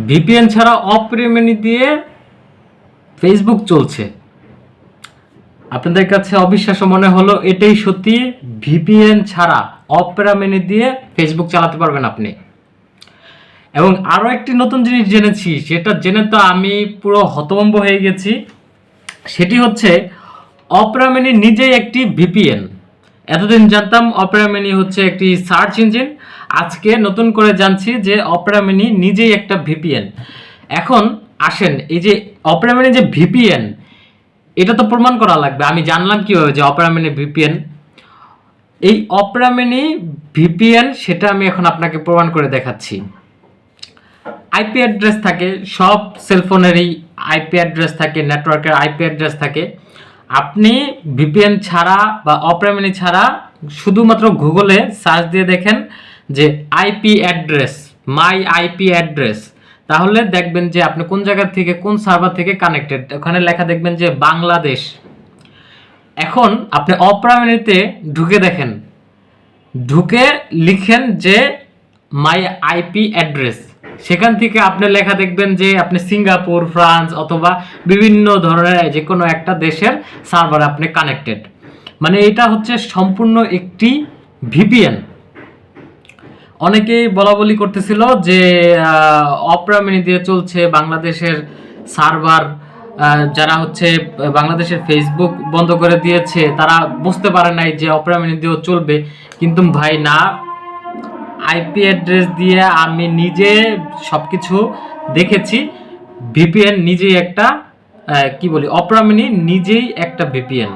VPN ছাড়া Opera mini দিয়ে Facebook চলছে। আপনাদের কাছে অবিশ্বাস্য মনে হলো, এটাই সত্যি। ভিপিএন ছাড়া অপেরা মিনি দিয়ে ফেসবুক চালাতে পারবেন আপনি। এবং আরও একটি নতুন জিনিস জেনেছি, সেটা জেনে তো আমি পুরো হতভম্ব হয়ে গেছি। সেটি হচ্ছে অপেরা মিনি নিজেই একটি ভিপিএন। এতদিন জানতাম অপেরা মিনি হচ্ছে একটি সার্চ ইঞ্জিন, আজকে নতুন করে জানছি যে অপেরা মিনি নিজেই একটা ভিপিএন। এখন আসেন, এই যে অপেরা মিনি যে ভিপিএন, এটা তো প্রমাণ করা লাগবে। আমি জানলাম কিভাবে যে অপেরা মিনি ভিপিএন? এই অপেরা মিনি ভিপিএন সেটা আমি এখন আপনাকে প্রমাণ করে দেখাচ্ছি। আইপি অ্যাড্রেস থাকে, সব সেলফোনেরই আইপি অ্যাড্রেস থাকে, নেটওয়ার্কের আইপি অ্যাড্রেস থাকে। আপনি ভিপিএন ছাড়া বা অপেরা মিনি ছাড়া শুধুমাত্র গুগলে সার্চ দিয়ে দেখেন যে আইপি অ্যাড্রেস, মাই আইপি অ্যাড্রেস, তাহলে দেখবেন যে আপনি কোন জায়গা থেকে, কোন সার্ভার থেকে কানেক্টেড। ওখানে লেখা দেখবেন যে বাংলাদেশ। এখন আপনি অপেরা মিনিতে ঢুকে দেখেন, ঢুকে লিখেন যে মাই আইপি অ্যাড্রেস, সেখান থেকে আপনি লেখা দেখবেন যে আপনি সিঙ্গাপুর, ফ্রান্স অথবা বিভিন্ন ধরনের যে কোনো একটা দেশের সার্ভার আপনি কানেক্টেড। মানে এটা হচ্ছে সম্পূর্ণ একটি ভিপিএন। অনেকেই বলা বলি করতেছিল যে অপেরা মিনি দিয়ে চলছে, বাংলাদেশের সার্ভার যারা হচ্ছে বাংলাদেশের ফেসবুক বন্ধ করে দিয়েছে, তারা বুঝতে পারে নাই যে অপেরা মিনি দিয়েও চলবে। কিন্তু ভাই না, আইপি অ্যাড্রেস দিয়ে আমি নিজে সবকিছু দেখেছি। ভিপিএন নিজেই একটা কি বলি, অপেরা মিনি নিজেই একটা ভিপিএন।